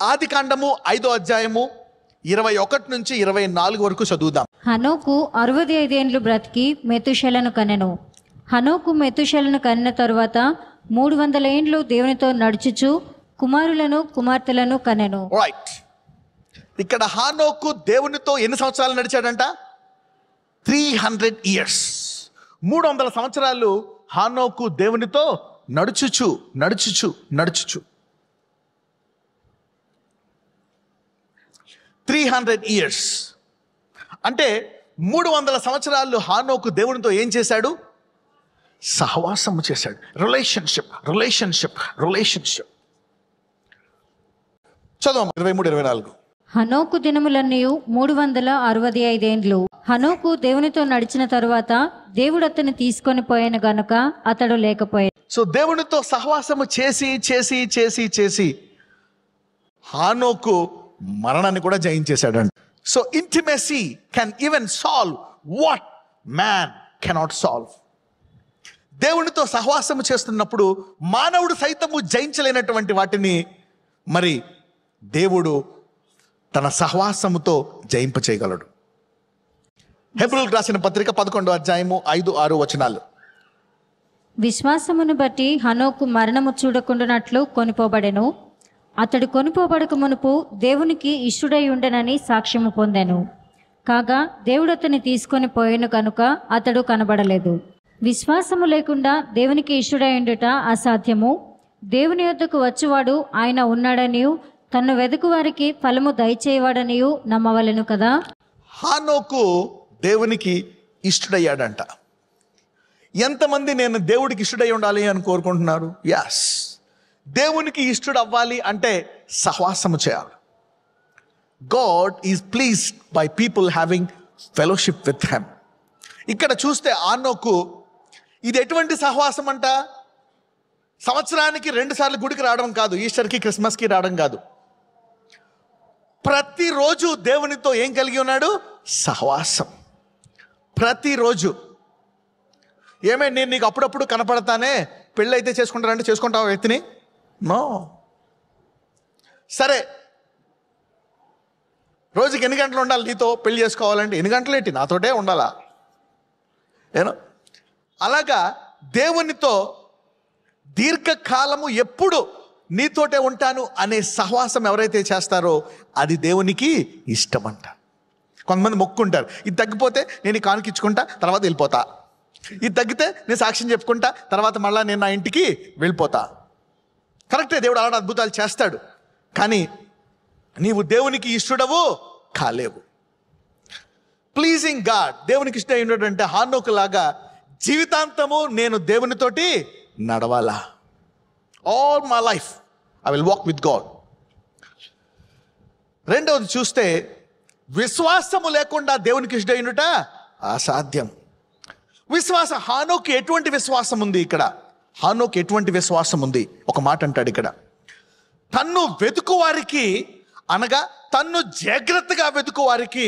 ఆది కాండము 5వ అధ్యాయము 21 నుంచి 24 వరకు చదువుదాం. హనోకు 65 ఏండ్లు బ్రతికి మెతుషెలను కనెను. హనోకు మెతుషెలను కనిన తరువాత 300 ఏండ్లు దేవునితో నడుచుచు కుమారులను కుమార్తెలను కనెను. రైట్, ఇక్కడ హానోకు దేవునితో ఎన్ని సంవత్సరాలు నడిచాడంట? 300 years. 300 సంవత్సరాలు హానోకు దేవునితో నడుచుచు 300 years అంటే 300 సంవత్సరాలు హానోకు దేవునితో ఏం చేశాడు? సహవాసము చేశాడు. రిలేషన్షిప్. చదవమ్మా 23-24. హనోకు దినములన్నీ 365 ఏండ్లు. హనోకు దేవునితో నడిచిన తరువాత దేవుడు అతన్ని తీసుకొని పోయాను గనుక అతడు లేకపోయాడు. సో దేవునితో సహవాసము చేసి హానోకు మరణాన్ని కూడా జయించేశాడండి. So intimacy can even solve what man cannot solve. దేవునితో సహవాసము చేస్తున్నప్పుడు మానవుడు సైతము జయించలేనటువంటి వాటిని మరి దేవుడు తన సహవాసముతో జయింపచేయగలడు. హెబ్రీయులకు రాసిన పత్రిక 11వ అధ్యాయము 5-6 వచనాలు. విశ్వాసమును బట్టి హనోకు మరణము చూడకుండానట్లు కొనిపోబడెను. అతడు కొనిపోబడక మునుపు దేవునికి ఇష్టుడై ఉండనని సాక్ష్యము పొందెను. కాగా దేవుడు అతన్ని తీసుకొని పోయాను కనుక అతడు కనబడలేదు. విశ్వాసము లేకుండా దేవునికి ఇష్టుడై ఉండుట అసాధ్యము. దేవుని యొద్దకు వచ్చువాడు ఆయన ఉన్నాడనియు తన్ను వెదుకు వారికి ఫలము దయచేయవాడనియు నమ్మవలెను కదా. హానోకు దేవునికి ఇష్టుడయ్యాడంట. ఎంతమంది నేను దేవుడికి ఇష్టుడై ఉండాలి అని కోరుకుంటున్నారు? యాస్, దేవునికి ఇష్టుడు అవ్వాలి అంటే సహవాసము చేయాలి. God is pleased by people having fellowship with him. ఇక్కడ చూస్తే హానోకు ఇది ఎటువంటి సహవాసం అంట? సంవత్సరానికి 2 సార్లు గుడికి రావడం కాదు, ఈస్టర్కి క్రిస్మస్కి రావడం కాదు. ప్రతిరోజు దేవునితో ఏం కలిగి ఉన్నాడు? సహవాసం. ప్రతిరోజు. ఏమే నేను నీకు అప్పుడప్పుడు కనపడతానే, పెళ్ళైతే చేసుకుంటానంటే చేసుకుంటావా వ్యక్తిని? నో. సరే, రోజుకి ఎన్ని గంటలు ఉండాలి నీతో పెళ్లి చేసుకోవాలంటే? ఎన్ని గంటలు ఏంటి, నాతోటే ఉండాలా? ఏనో అలాగా దేవునితో దీర్ఘకాలము ఎప్పుడు నీతోటే ఉంటాను అనే సహవాసం ఎవరైతే చేస్తారో అది దేవునికి ఇష్టమంట. కొంతమంది మొక్కుంటారు, ఇది తగ్గిపోతే నేను కానుకిచ్చుకుంటా తర్వాత వెళ్ళిపోతా, ఇది తగ్గితే నేను సాక్ష్యం చెప్పుకుంటా తర్వాత మళ్ళీ నేను నా ఇంటికి వెళ్ళిపోతా. కరెక్టే, దేవుడు అలాంటి అద్భుతాలు చేస్తాడు. కానీ నీవు దేవునికి ఇష్టడవు కాలేవు. ప్లీజింగ్ గాడ్, దేవునికి ఇష్టం ఏంటంటే హానోకు లాగా జీవితాంతము నేను దేవునితోటి నడవాలా. All my life I will walk with God. రెండవది చూస్తే విశ్వాసము లేకుండా దేవునికి ఇష్టమైనట అసాధ్యం. హానోకు ఎటువంటి విశ్వాసం ఉంది? ఇక్కడ హానోకు ఎటువంటి విశ్వాసం ఉంది? ఒక మాట అంటాడు ఇక్కడ, తన్ను వెతుకు వారికి అనగా తన్ను జాగ్రత్తగా వెతుకు వారికి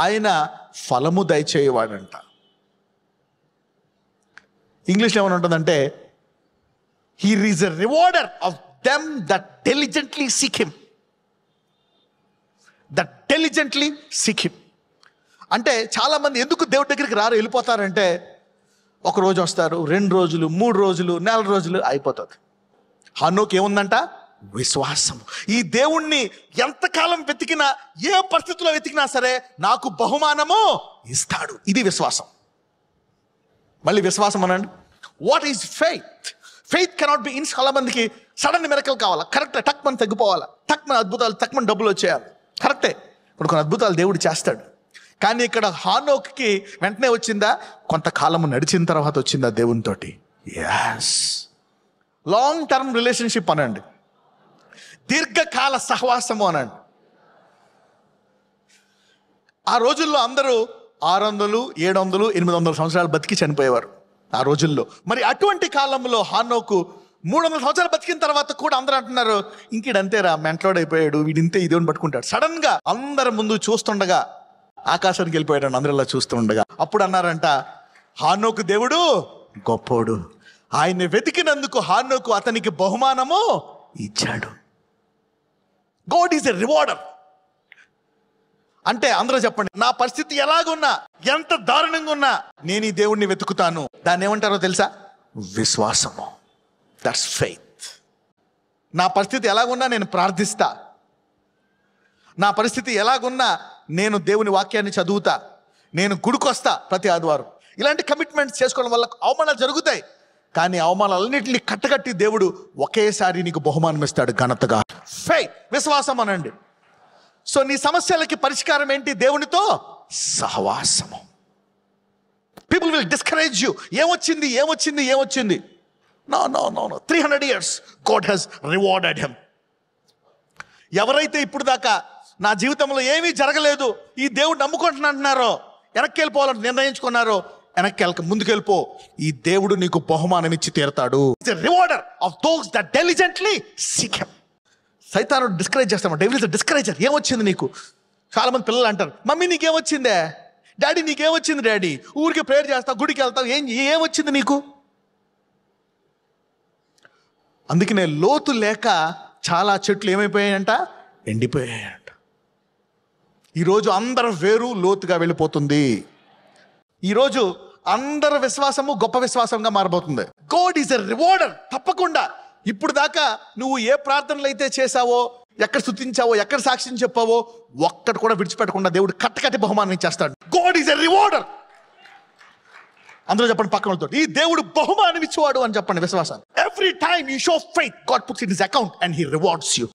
ఆయన ఫలము దయచేయవాడంట. ఇంగ్లీష్లో ఏమని ఉంటుందంటే, he is a rewarder of them that diligently seek him. అంటే చాలామంది ఎందుకు దేవుడి దగ్గరికి రారు, వెళ్ళిపోతారంటే, ఒక రోజు వస్తారు, 2 రోజులు, 3 రోజులు, 4 రోజులు అయిపోతుంది. హానోకు ఏముందంట? విశ్వాసం. ఈ దేవుణ్ణి ఎంతకాలం వెతికినా, ఏ పరిస్థితుల్లో వెతికినా సరే నాకు బహుమానము ఇస్తాడు. ఇది విశ్వాసం. మళ్ళీ విశ్వాసం అనండి. What is faith? Faith cannot be in. చాలా మందికి సడన్ మిరకల్ కావాలా, కరెక్టే, టక్మని తగ్గిపోవాలా, టక్మని అద్భుతాలు, టక్మని డబ్బులు వచ్చేయాలి. కరెక్టే, ఇప్పుడు కొన్ని అద్భుతాలు దేవుడు చేస్తాడు. కానీ ఇక్కడ హానోకుకి వెంటనే వచ్చిందా? కొంతకాలము నడిచిన తర్వాత వచ్చిందా దేవునితోటి? యాస్. లాంగ్ టర్మ్ రిలేషన్షిప్ అనండి, దీర్ఘకాల సహవాసము అనండి. ఆ రోజుల్లో అందరూ 600, 700, 800 సంవత్సరాలు బతికి చనిపోయేవారు ఆ రోజుల్లో. మరి అటువంటి కాలంలో హానోకు 300 సంవత్సరాలు బతికిన తర్వాత కూడా అందరూ అంటున్నారు, ఇంకీడంతేరా, మెంటలోడైపోయాడు, వీడింతే, ఇదేమని పట్టుకుంటాడు. సడన్ గా అందరి ముందు చూస్తుండగా ఆకాశానికి వెళ్ళిపోయాడు, అందరూ ఇలా చూస్తూ ఉండగా. అప్పుడు అన్నారంట, హానోకు దేవుడు గొప్పోడు, ఆయన వెతికినందుకు హానోకు అతనికి బహుమానము ఇచ్చాడు. God is a rewarder. అంటే అందరూ చెప్పండి, నా పరిస్థితి ఎలాగున్నా, ఎంత దారుణంగా ఉన్నా నేను ఈ దేవుడిని వెతుకుతాను. దాన్ని ఏమంటారో తెలుసా? విశ్వాసము. That's faith. నా పరిస్థితి ఎలాగున్నా నేను ప్రార్థిస్తా, నా పరిస్థితి ఎలాగున్నా నేను దేవుని వాక్యాన్ని చదువుతా, నేను గుడికొస్తా ప్రతి ఆదివారం. ఇలాంటి కమిట్మెంట్స్ చేసుకోవడం వల్ల అవమానాలు జరుగుతాయి, కానీ అవమానాలన్నింటినీ కట్టగట్టి దేవుడు ఒకేసారి నీకు బహుమానం ఇస్తాడు ఘనతగా. ఫెయిత్, విశ్వాసం అనండి. సో నీ సమస్యలకి పరిష్కారం ఏంటి? దేవునితో సహవాసము. People will discourage you. ఏమొచ్చింది ఏమొచ్చింది ఏమొచ్చింది? No no no no 300 years God he's rewarded him. ఎవరైతే ఇప్పుడు దాకా నా జీవితంలో ఏమీ జరగలేదు, ఈ దేవుడు నమ్ముకుంటున్నారో, వెనక్కి వెళ్ళిపోవాలని నిర్ణయించుకున్నారో, ముందుకెళ్ళిపో. ఈ దేవుడు నీకు బహుమానం ఇచ్చి తీరుతాడు. Rewarder of those that diligently seek him. సైతాను డిస్కరేజ్ చేస్తాడు. Devil is a discourager. ఏమొచ్చింది నీకు? చాలా మంది పిల్లలు అంటారు, మమ్మీ నీకేమొచ్చిందే, డాడీ నీకేమొచ్చింది, డాడీ ఊరికి ప్రేయర్ చేస్తావు, గుడికి వెళ్తావు, ఏమొచ్చింది నీకు? అందుకనే లోతు లేక చాలా చెట్లు ఏమైపోయాయంట? ఎండిపోయాయంట. ఈరోజు అందరు వేరు లోతుగా వెళ్ళిపోతుంది. ఈరోజు అందరి విశ్వాసము గొప్ప విశ్వాసంగా మారబోతుంది. God is a rewarder. తప్పకుండా ఇప్పుడు దాకా నువ్వు ఏ ప్రార్థనలు అయితే చేశావో, ఎక్కడ స్తుతించావో, ఎక్కడ సాక్ష్యం చెప్పావో, ఒక్కటి కూడా విడిచిపెట్టకుండా దేవుడు కట్టకట్టి బహుమానం ఇచ్చేస్తాడు. God is a rewarder. అందరూ చెప్పండి పక్కనతో, ఈ దేవుడు బహుమానం ఇచ్చేవాడు అని చెప్పండి విశ్వాసాన్ని. Every time you show faith, God puts in his account and he rewards you.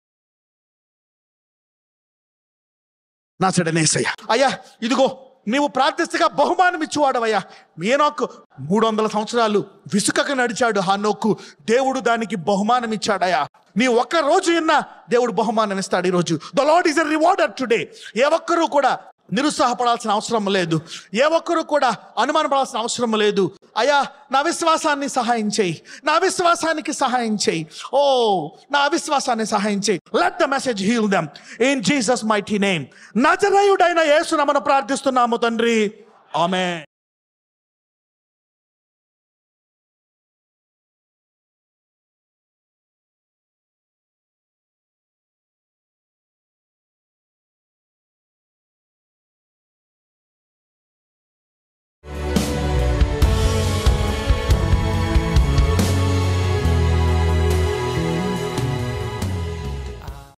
నా చెడనేసయ్యా, అయ్యా ఇదిగో నీవు ప్రార్థిస్తగా బహుమానం ఇచ్చేవాడవయ్యా. ఏనోకు 300 సంవత్సరాలు విసుకక నడిచాడు హానోకు, దేవుడు దానికి బహుమానం ఇచ్చాడయ్యా. నీ ఒక్క రోజు విన్నా దేవుడు బహుమానం ఇస్తాడు. ఈరోజు the Lord is a rewarder today. ఏ ఒక్కరూ కూడా నిరుత్సాహపడాల్సిన అవసరం లేదు, ఏ ఒక్కరూ కూడా అనుమానపడాల్సిన అవసరం లేదు. అయ్యా నా విశ్వాసాన్ని సహాయం చేయి, నా విశ్వాసానికి సహాయం చేయి, ఓ నా అవిశ్వాసాన్ని సహాయం చేయి. Let the message heal them in Jesus mighty name. నజరేయుడైన యేసు నామమున ప్రార్థిస్తున్నాము తండ్రి, ఆమేన్.